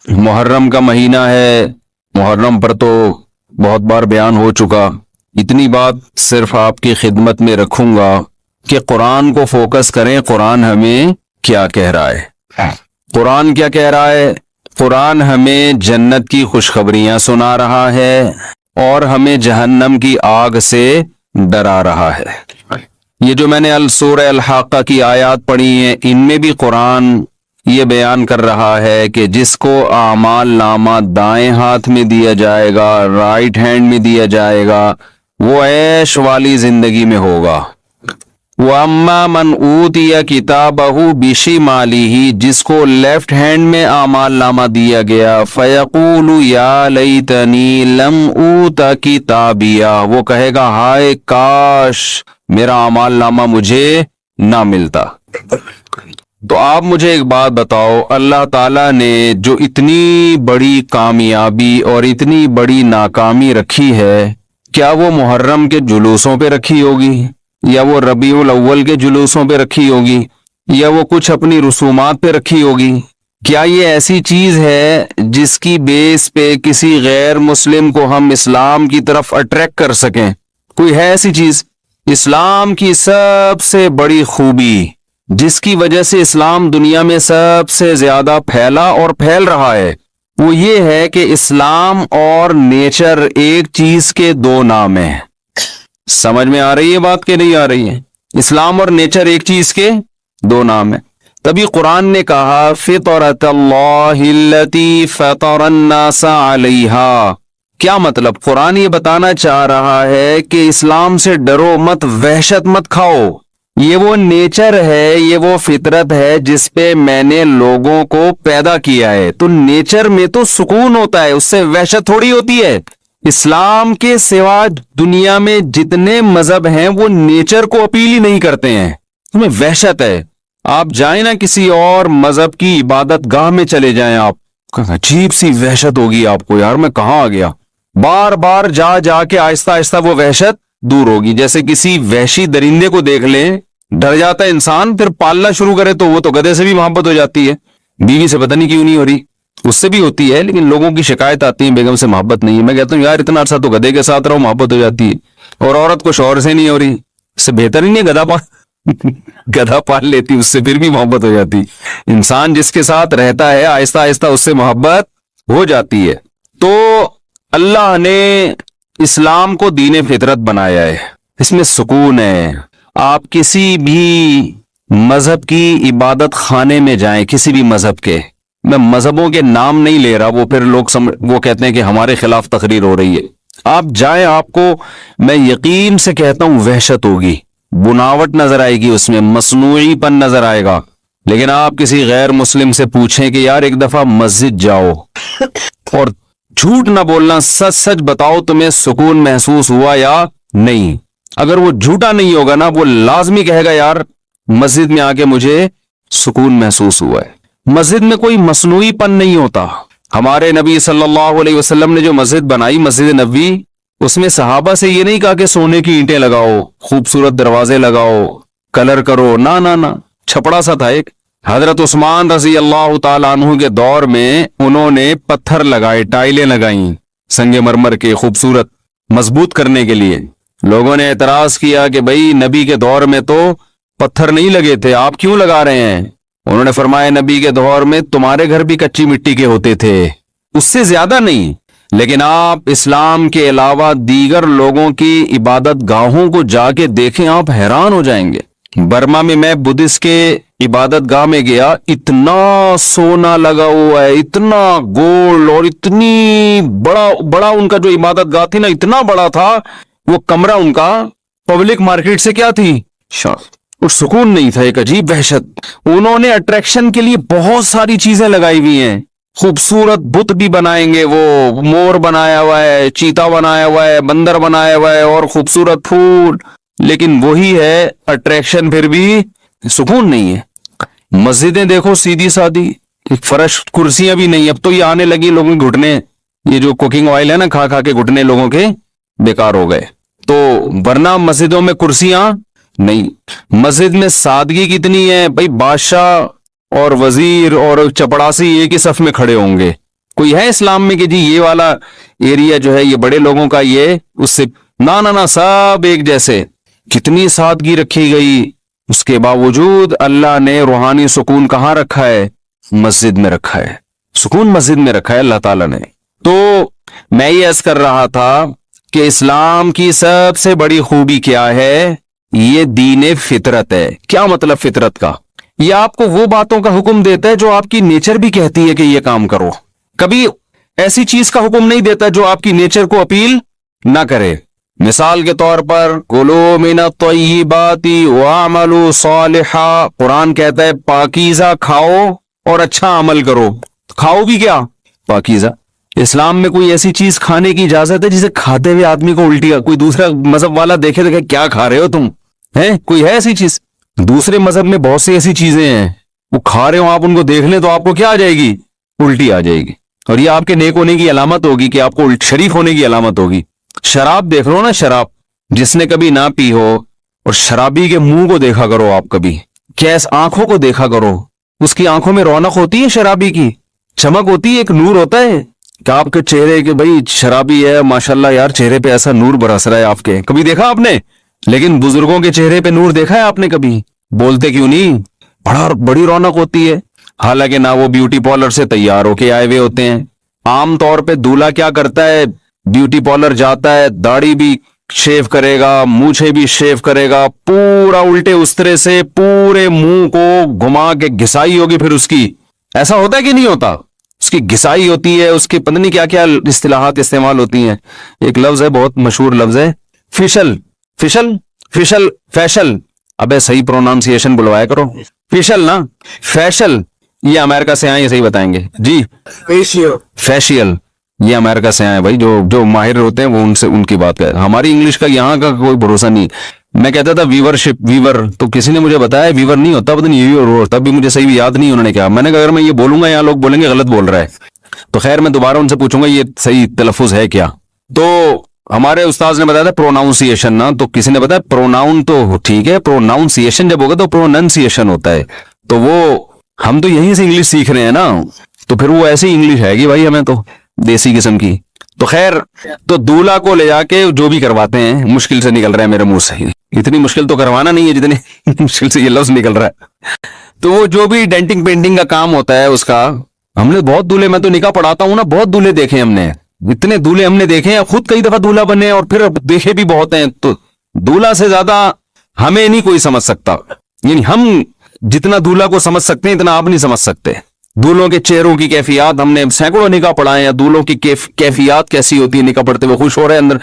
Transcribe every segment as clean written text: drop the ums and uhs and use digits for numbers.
محرم کا مہینہ ہے، محرم پر تو بہت بار بیان ہو چکا. اتنی بات صرف آپ کی خدمت میں رکھوں گا کہ قرآن کو فوکس کریں. قرآن ہمیں کیا کہہ رہا ہے؟ قرآن کیا کہہ رہا ہے؟ قرآن ہمیں جنت کی خوشخبریاں سنا رہا ہے اور ہمیں جہنم کی آگ سے ڈرا رہا ہے. یہ جو میں نے سورہ الحاقہ کی آیات پڑھی ہیں، ان میں بھی قرآن یہ بیان کر رہا ہے کہ جس کو اعمال نامہ دائیں ہاتھ میں دیا جائے گا، رائٹ ہینڈ میں دیا جائے گا، وہ عیش والی زندگی میں ہوگا. وَأَمَّا مَنْ أُوتِيَ كِتَابَهُ بِشِمَالِهِ، جس کو لیفٹ ہینڈ میں اعمال نامہ دیا گیا، فَيَقُولُ يَا لَيْتَنِي لَمْ أُوتَ كِتَابِيَهْ، وہ کہے گا ہائے کاش میرا اعمال نامہ مجھے نہ ملتا. تو آپ مجھے ایک بات بتاؤ، اللہ تعالیٰ نے جو اتنی بڑی کامیابی اور اتنی بڑی ناکامی رکھی ہے، کیا وہ محرم کے جلوسوں پہ رکھی ہوگی، یا وہ ربیع الاول کے جلوسوں پہ رکھی ہوگی، یا وہ کچھ اپنی رسومات پہ رکھی ہوگی؟ کیا یہ ایسی چیز ہے جس کی بیس پہ کسی غیر مسلم کو ہم اسلام کی طرف اٹریکٹ کر سکیں؟ کوئی ہے ایسی چیز؟ اسلام کی سب سے بڑی خوبی، جس کی وجہ سے اسلام دنیا میں سب سے زیادہ پھیلا اور پھیل رہا ہے، وہ یہ ہے کہ اسلام اور نیچر ایک چیز کے دو نام ہیں. سمجھ میں آ رہی ہے بات کہ نہیں آ رہی ہے؟ اسلام اور نیچر ایک چیز کے دو نام ہیں. تبھی قرآن نے کہا فطرۃ اللہ التی فطر الناس علیہا. کیا مطلب؟ قرآن یہ بتانا چاہ رہا ہے کہ اسلام سے ڈرو مت، وحشت مت کھاؤ. یہ وہ نیچر ہے، یہ وہ فطرت ہے جس پہ میں نے لوگوں کو پیدا کیا ہے. تو نیچر میں تو سکون ہوتا ہے، اس سے وحشت تھوڑی ہوتی ہے. اسلام کے سوا دنیا میں جتنے مذہب ہیں وہ نیچر کو اپیل ہی نہیں کرتے ہیں. تمہیں وحشت ہے، آپ جائیں نا کسی اور مذہب کی عبادت گاہ میں چلے جائیں، آپ عجیب سی وحشت ہوگی آپ کو، یار میں کہاں آ گیا. بار بار جا جا کے آہستہ آہستہ وہ وحشت دور ہوگی. جیسے کسی وحشی درندے کو دیکھ لیں، ڈر جاتا ہے انسان، پھر پالنا شروع کرے تو وہ تو گدھے سے بھی محبت ہو جاتی ہے. بیوی سے پتہ نہیں کیوں نہیں ہو رہی، اس سے بھی ہوتی ہے، لیکن لوگوں کی شکایت آتی ہے بیگم سے محبت نہیں ہے. میں کہتا ہوں یار اتنا عرصہ تو گدھے کے ساتھ رہو، محبت ہو جاتی ہے. اور عورت کو شوہر سے نہیں ہو رہی، اس سے بہتر ہی نہیں ہے گدھا پال لیتی، اس سے پھر بھی محبت ہو جاتی. انسان جس کے ساتھ رہتا ہے آہستہ آہستہ اس سے محبت ہو جاتی ہے. تو اللہ نے اسلام کو دین فطرت بنایا ہے، اس میں سکون ہے. آپ کسی بھی مذہب کی عبادت خانے میں جائیں، کسی بھی مذہب کے، میں مذہبوں کے نام نہیں لے رہا، وہ پھر لوگ وہ کہتے ہیں کہ ہمارے خلاف تقریر ہو رہی ہے. آپ جائیں، آپ کو میں یقین سے کہتا ہوں وحشت ہوگی، بناوٹ نظر آئے گی، اس میں مصنوعی پن نظر آئے گا. لیکن آپ کسی غیر مسلم سے پوچھیں کہ یار ایک دفعہ مسجد جاؤ اور جھوٹ نہ بولنا، سچ سچ بتاؤ تمہیں سکون محسوس ہوا یا نہیں. اگر وہ جھوٹا نہیں ہوگا نا، وہ لازمی کہے گا یار مسجد میں آ کے مجھے سکون محسوس ہوا ہے. مسجد میں کوئی مصنوعی پن نہیں ہوتا. ہمارے نبی صلی اللہ علیہ وسلم نے جو مسجد بنائی، مسجد نبوی، اس میں صحابہ سے یہ نہیں کہا کہ سونے کی اینٹیں لگاؤ، خوبصورت دروازے لگاؤ، کلر کرو، نہ چھپڑا سا تھا ایک. حضرت عثمان رضی اللہ تعالیٰ عنہ کے دور میں انہوں نے پتھر لگائے، ٹائلیں لگائیں سنگ مرمر کے، خوبصورت مضبوط کرنے کے لیے. لوگوں نے اعتراض کیا کہ بھئی نبی کے دور میں تو پتھر نہیں لگے تھے، آپ کیوں لگا رہے ہیں؟ انہوں نے فرمایا نبی کے دور میں تمہارے گھر بھی کچی مٹی کے ہوتے تھے، اس سے زیادہ نہیں. لیکن آپ اسلام کے علاوہ دیگر لوگوں کی عبادت گاہوں کو جا کے دیکھیں، آپ حیران ہو جائیں گے. برما میں بدھسٹ کے عبادت گاہ میں گیا، اتنا سونا لگا ہوا ہے، اتنا گولڈ، اور اتنی بڑا ان کا جو عبادت گاہ تھی نا، اتنا بڑا تھا. وہ کمرہ ان کا پبلک مارکیٹ سے کیا تھی، اور سکون نہیں تھا، ایک عجیب وحشت. انہوں نے اٹریکشن کے لیے بہت ساری چیزیں لگائی ہوئی ہیں، خوبصورت بت بھی بنائیں گے، وہ مور بنایا ہوا ہے، چیتا بنایا ہوا ہے، بندر بنایا ہوا ہے، اور خوبصورت پھول. لیکن وہی ہے اٹریکشن، پھر بھی سکون نہیں ہے. مسجدیں دیکھو سیدھی سادی، فرش کرسیاں بھی نہیں. اب تو یہ آنے لگی لوگوں کے گھٹنے، یہ جو کوکنگ آئل ہے نا، کھا کھا کے گھٹنے لوگوں کے بیکار ہو گئے. تو ورنہ مسجدوں میں کرسیاں نہیں. مسجد میں سادگی کتنی ہے بھائی، بادشاہ اور وزیر اور چپڑاسی ایک ہی صف میں کھڑے ہوں گے. کوئی ہے اسلام میں کہ جی یہ والا ایریا جو ہے یہ بڑے لوگوں کا، یہ اس سے نہ سب ایک جیسے. کتنی سادگی رکھی گئی، اس کے باوجود اللہ نے روحانی سکون کہاں رکھا ہے؟ مسجد میں رکھا ہے. سکون مسجد میں رکھا ہے اللہ تعالیٰ نے. تو میں یہ عرض کر رہا تھا کہ اسلام کی سب سے بڑی خوبی کیا ہے؟ یہ دین فطرت ہے. کیا مطلب فطرت کا؟ یہ آپ کو وہ باتوں کا حکم دیتا ہے جو آپ کی نیچر بھی کہتی ہے کہ یہ کام کرو. کبھی ایسی چیز کا حکم نہیں دیتا جو آپ کی نیچر کو اپیل نہ کرے. مثال کے طور پر کلوا من الطیبات واعملوا صالحا، قرآن کہتا ہے پاکیزہ کھاؤ اور اچھا عمل کرو. کھاؤ بھی کیا؟ پاکیزہ. اسلام میں کوئی ایسی چیز کھانے کی اجازت ہے جسے کھاتے ہوئے آدمی کو الٹی، کوئی دوسرا مذہب والا دیکھے تو کیا کھا رہے ہو تم؟ کوئی ہے ایسی چیز؟ دوسرے مذہب میں بہت سی ایسی چیزیں ہیں، وہ کھا رہے ہو، آپ ان کو دیکھ لیں تو آپ کو کیا آ جائے گی؟ الٹی آ جائے گی. اور یہ آپ کے نیک ہونے کی علامت ہوگی کہ آپ کو شریف ہونے کی علامت ہوگی. شراب دیکھ لو نا، شراب جس نے کبھی نہ پی ہو، اور شرابی کے منہ کو دیکھا کرو آپ کبھی، کیس آنکھوں کو دیکھا کرو، اس کی آنکھوں میں رونق ہوتی ہے، شرابی کی چمک ہوتی ہے، ایک نور ہوتا ہے کہ آپ کے چہرے کے، بھائی شرابی ہے ماشاءاللہ یار چہرے پہ ایسا نور برس رہا ہے آپ کے. کبھی دیکھا آپ نے؟ لیکن بزرگوں کے چہرے پہ نور دیکھا ہے آپ نے کبھی؟ بولتے کیوں نہیں؟ بڑی رونق ہوتی ہے. حالانکہ نہ وہ بیوٹی پارلر سے تیار ہو کے آئے ہوئے ہوتے ہیں. عام طور پہ دولہا کیا کرتا ہے؟ بیوٹی پارلر جاتا ہے، داڑھی بھی شیو کرے گا، مونچھیں بھی شیو کرے گا، پورا الٹے استرے سے پورے منہ کو گھما کے گھسائی ہوگی. پھر اس کی ایسا ہوتا ہے کہ نہیں ہوتا؟ اس کی گھسائی ہوتی ہے، اس کی پتہ نہیں کیا کیا اصطلاحات استعمال ہوتی ہیں. ایک لفظ ہے بہت مشہور لفظ ہے فیشل. فیشل. ابے صحیح پروناؤنسیشن بلوایا کرو. فیشل نا، فیشل. یہ امریکہ سے آئے، یہ صحیح بتائیں گے جی. فیشیل یہ امریکہ سے آئے بھائی، جو ماہر ہوتے ہیں وہ ان کی بات کریں. ہماری انگلش کا یہاں کا کوئی بھروسہ نہیں. میں کہتا تھا ویور، تو کسی نے مجھے بتایا ویور نہیں ہوتا، پتہ نہیں ویور ہوتا، بھی مجھے صحیح یاد نہیں انہوں نے کہا. میں نے کہا اگر میں یہ بولوں گا یہاں لوگ بولیں گے غلط بول رہا ہے، تو خیر میں دوبارہ ان سے پوچھوں گا یہ صحیح تلفظ ہے کیا. تو ہمارے استاذ نے بتایا تھا پروناؤنسیشن نا، تو کسی نے بتایا پروناؤن تو ٹھیک ہے، پروناؤنسیشن جب ہوگا تو پروننسیشن ہوتا ہے. تو وہ ہم تو یہیں سے انگلش سیکھ رہے ہیں نا، تو پھر وہ ایسی انگلش ہے گی بھائی ہمیں تو دیسی قسم کی. تو خیر، تو دولہا کو لے جا کے جو بھی کرواتے ہیں، مشکل سے نکل رہا ہے میرے منہ سے، اتنی مشکل تو کروانا نہیں ہے جتنی مشکل سے یہ لفظ نکل رہا ہے. تو وہ جو بھی ڈینٹنگ پینٹنگ کا کام ہوتا ہے اس کا، ہم نے بہت دولہے، میں تو نکاح پڑھاتا ہوں نا، بہت دولہے دیکھے ہم نے، اتنے دولہے ہم نے دیکھے ہیں، خود کئی دفعہ دولہا بنے اور پھر دیکھے بھی بہت ہیں. تو دولہا سے زیادہ ہمیں نہیں کوئی سمجھ سکتا، یعنی ہم جتنا دولہا کو سمجھ سکتے ہیں اتنا آپ نہیں سمجھ سکتے. دولہوں کے چہروں کی کیفیات، ہم نے سینکڑوں نکاح پڑھائے ہیں، دولہوں کی کیفیات کیسی ہوتی ہے، نکاح پڑھتے ہوئے خوش ہو رہے ہیں، اندر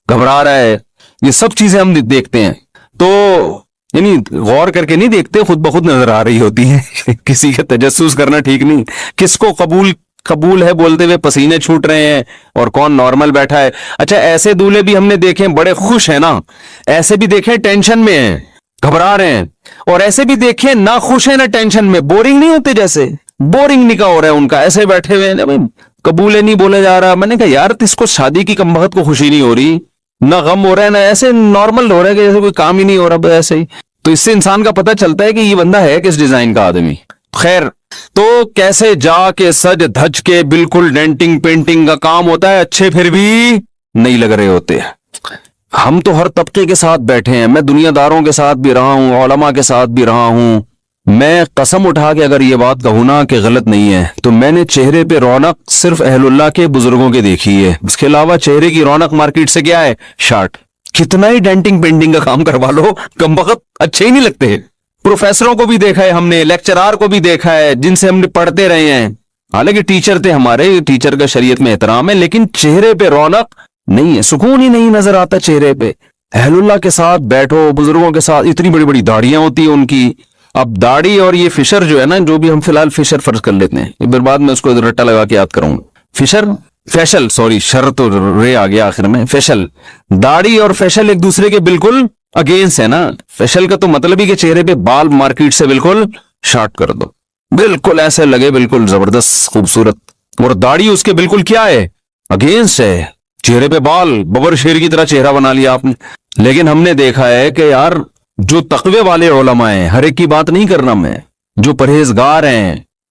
گھبرا رہا ہے، یہ سب چیزیں ہم دیکھتے ہیں. تو یعنی غور کر کے نہیں دیکھتے، خود بخود نظر آ رہی ہوتی ہے. کسی کا تجسس کرنا ٹھیک نہیں. کس کو قبول ہے بولتے ہوئے پسینے چھوٹ رہے ہیں اور کون نارمل بیٹھا ہے. اچھا ایسے دولہے بھی ہم نے دیکھے بڑے خوش ہیں نا، ایسے بھی دیکھے ٹینشن میں ہیں، گھبرا رہے ہیں، اور ایسے بھی دیکھے نہ خوش ہیں نہ ٹینشن میں، بورنگ نہیں ہوتے، جیسے بورنگ نکاح ہو رہا ہے ان کا، ایسے بیٹھے ہوئے ہیں، قبول نہیں بولے جا رہا. میں نے کہا یار اس کو شادی کی کم بخت کو خوشی نہیں ہو رہی، نہ غم ہو رہا ہے، نہ ایسے نارمل ہو رہا ہے کہ جیسے کوئی کام ہی نہیں ہو رہا ایسے ہی. تو اس سے انسان کا پتہ چلتا ہے کہ یہ بندہ ہے کس ڈیزائن کا آدمی. خیر، تو کیسے جا کے سج دھج کے بالکل ڈینٹنگ پینٹنگ کا کام ہوتا ہے، اچھے پھر بھی نہیں لگ رہے ہوتے. ہم تو ہر طبقے کے ساتھ بیٹھے ہیں، میں دنیا داروں کے ساتھ بھی رہا ہوں، علماء کے ساتھ بھی رہا ہوں. میں قسم اٹھا کے اگر یہ بات کہوں نا کہ غلط نہیں ہے، تو میں نے چہرے پہ رونق صرف اہل اللہ کے بزرگوں کے دیکھی ہے. اس کے علاوہ چہرے کی رونق مارکیٹ سے کیا ہے؟ شارٹ. کتنا ہی ڈینٹنگ پینٹنگ کا کام کروا لو، کم بخت اچھے ہی نہیں لگتے. پروفیسروں کو بھی دیکھا ہے ہم نے، لیکچرار کو بھی دیکھا ہے جن سے ہم نے پڑھتے رہے ہیں، حالانکہ ٹیچر تھے ہمارے، ٹیچر کا شریعت میں احترام ہے، لیکن چہرے پہ رونق نہیں ہے، سکون ہی نہیں نظر آتا چہرے پہ. اہل اللہ کے ساتھ بیٹھو، بزرگوں کے ساتھ، اتنی بڑی بڑی داڑیاں ہوتی ہیں ان کی. اب داڑھی اور یہ فشر جو ہے نا، جو بھی ہم فی الحال فشر فرض کر لیتے ہیں، ایک بار بعد میں اس کو رٹا لگا کے یاد کروں گا. فیشل سوری، شر تو رے آ گیا آخر میں. فیشل، داڑھی اور فیشل ایک دوسرے کے بالکل اگینسٹ ہے نا. فیشل کا تو مطلب ہی کہ چہرے پہ بال مارکیٹ سے بالکل شارٹ کر دو، بالکل ایسے لگے بالکل زبردست خوبصورت. اور داڑھی اس کے بالکل کیا ہے؟ اگینسٹ ہے. چہرے پہ بال، ببر شیر کی طرح چہرہ بنا لیا آپ نے. لیکن ہم نے دیکھا ہے کہ یار جو تقوی والے علماء ہیں، ہر ایک کی بات نہیں کرنا میں، جو پرہیزگار ہیں،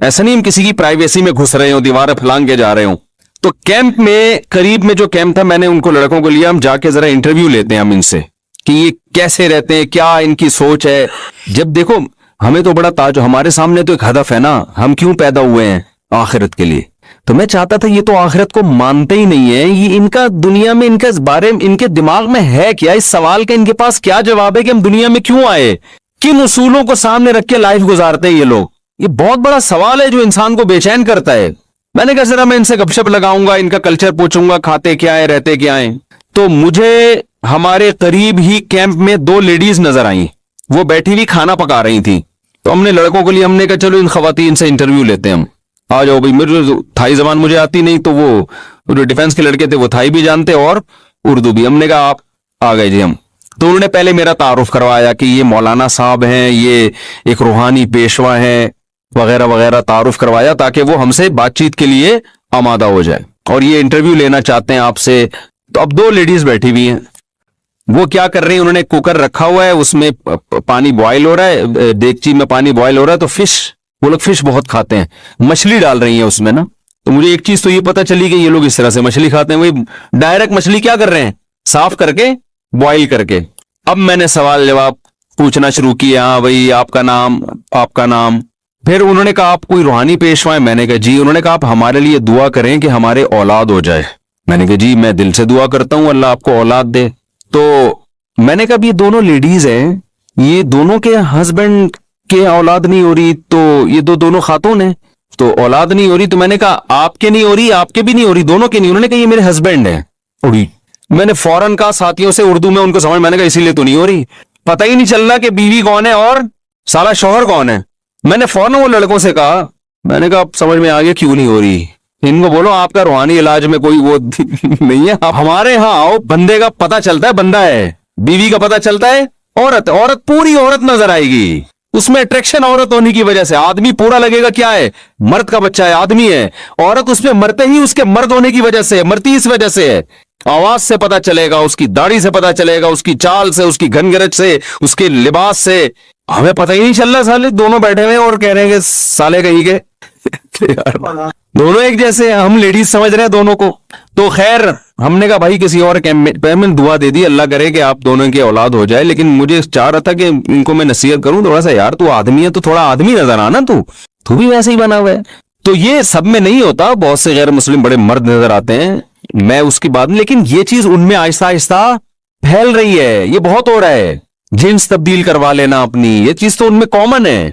ایسا نہیں ہم کسی کی پرائیویسی میں گھس رہے ہوں, دیواریں پھلانگ کے جا رہے ہوں. تو کیمپ میں, قریب میں جو کیمپ تھا, میں نے ان کو لڑکوں کو لیا, ہم جا کے ذرا انٹرویو لیتے ہیں ہم ان سے کہ یہ کیسے رہتے ہیں, کیا ان کی سوچ ہے. جب دیکھو ہمیں تو بڑا تاج, ہمارے سامنے تو ایک ہدف ہے نا, ہم کیوں پیدا ہوئے ہیں آخرت کے لیے. تو میں چاہتا تھا, یہ تو آخرت کو مانتے ہی نہیں ہے, یہ ان کا دنیا میں ان کے بارے میں, ان کے دماغ میں ہے کیا, اس سوال کا ان کے پاس کیا جواب ہے کہ ہم دنیا میں کیوں آئے, کن اصولوں کو سامنے رکھ کے لائف گزارتے ہیں یہ لوگ. یہ بہت بڑا سوال ہے جو انسان کو بے چین کرتا ہے. میں نے کہا ذرا میں ان سے گپ شپ لگاؤں گا, ان کا کلچر پوچھوں گا, کھاتے کیا ہے, رہتے کیا ہیں. تو مجھے ہمارے قریب ہی کیمپ میں 2 لیڈیز نظر آئیں, وہ بیٹھی ہوئی کھانا پکا رہی تھیں. تو ہم نے لڑکوں کے لیے, ہم نے کہا چلو ان خواتین سے انٹرویو لیتے ہیں, ہم آ جاؤ بھائی. میرے تھائی زبان مجھے آتی نہیں, تو وہ ڈیفینس کے لڑکے تھے, وہ تھائی بھی جانتے اور اردو بھی. ہم نے کہا آپ آ گئے جی ہم. تو انہوں نے پہلے میرا تعارف کروایا کہ یہ مولانا صاحب ہیں, یہ ایک روحانی پیشوا ہیں وغیرہ وغیرہ, تعارف کروایا تاکہ وہ ہم سے بات چیت کے لیے آمادہ ہو جائے, اور یہ انٹرویو لینا چاہتے ہیں آپ سے. تو اب 2 لیڈیز بیٹھی ہوئی ہیں, وہ کیا کر رہی ہیں, انہوں نے کوکر رکھا ہوا ہے, اس میں پانی بوائل ہو رہا ہے, دیگچی میں پانی بوائل ہو رہا ہے, تو فش, وہ لوگ فش بہت کھاتے ہیں, مچھلی ڈال رہی ہیں اس میں نا. تو مجھے ایک چیز تو یہ پتا چلی کہ یہ لوگ اس طرح سے مچھلی کھاتے ہیں, وہی ڈائریکٹ مچھلی کیا کر رہے ہیں, صاف کر کے بوائل کر کے. اب میں نے سوال جواب پوچھنا شروع کیا, ہاں بھائی آپ کا نام, آپ کا نام. پھر انہوں نے کہا آپ کوئی روحانی پیشوا ہیں, میں نے کہا جی. انہوں نے کہا آپ ہمارے لیے دعا کریں کہ ہمارے اولاد ہو جائے. میں نے کہا جی میں دل سے دعا کرتا ہوں, اللہ آپ کو اولاد دے. تو میں نے کہا یہ دونوں لیڈیز ہیں, یہ دونوں کے ہسبینڈ کے اولاد نہیں ہو رہی, تو یہ دونوں خاتون ہیں تو اولاد نہیں ہو رہی. تو میں نے کہا آپ کے نہیں ہو رہی, آپ کے بھی نہیں ہو رہی, دونوں کے نہیں. انہوں نے کہا یہ میرے ہسبینڈ ہیں. میں نے فوراً کہا ساتھیوں سے اردو میں ان کو سمجھ, میں نے کہا اسی لیے تو نہیں ہو رہی, پتہ ہی نہیں چل رہا کہ بیوی کون ہے اور سارا شوہر کون ہے. میں نے فوراً وہ لڑکوں سے کہا, میں نے کہا اب سمجھ میں آ گیا کیوں نہیں ہو رہی. ان کو بولو آپ کا روحانی علاج میں کوئی وہ نہیں ہے, آپ ہمارے ہاں آؤ, بندے کا پتہ چلتا ہے بندہ ہے, بیوی کا پتہ چلتا ہے عورت. عورت پوری عورت نظر آئے گی, اس میں اٹریکشن عورت ہونے کی وجہ سے. آدمی پورا لگے گا کیا ہے, مرد کا بچہ ہے, آدمی ہے. عورت اس میں مرتے ہی اس کے مرد ہونے کی وجہ سے, مرتی اس وجہ سے ہے. آواز سے پتا چلے گا, اس کی داڑھی سے پتا چلے گا, اس کی چال سے, اس کی گھن گرج سے, اس کے لباس سے. ہمیں پتہ ہی نہیں چل رہا, سالے دونوں بیٹھے ہوئے اور کہہ رہے ہیں کہ سالے کہیں کے دونوں ایک جیسے, ہم لیڈیز سمجھ رہے ہیں دونوں کو. تو خیر ہم نے کہا بھائی کسی اور میں دعا دے دی, اللہ کرے کہ آپ دونوں کی اولاد ہو جائے. لیکن مجھے چاہ رہا تھا کہ ان کو میں نصیحت کروں تھوڑا سا, یار تو آدمی ہے تو تھوڑا آدمی نظر آنا, تو بھی ویسے ہی بنا ہوا ہے. تو یہ سب میں نہیں ہوتا, بہت سے غیر مسلم بڑے مرد نظر آتے ہیں, میں اس کی بات, لیکن یہ چیز ان میں آہستہ آہستہ پھیل رہی ہے, یہ بہت ہو رہا ہے. جنس تبدیل کروا لینا اپنی, یہ چیز تو ان میں کامن ہے.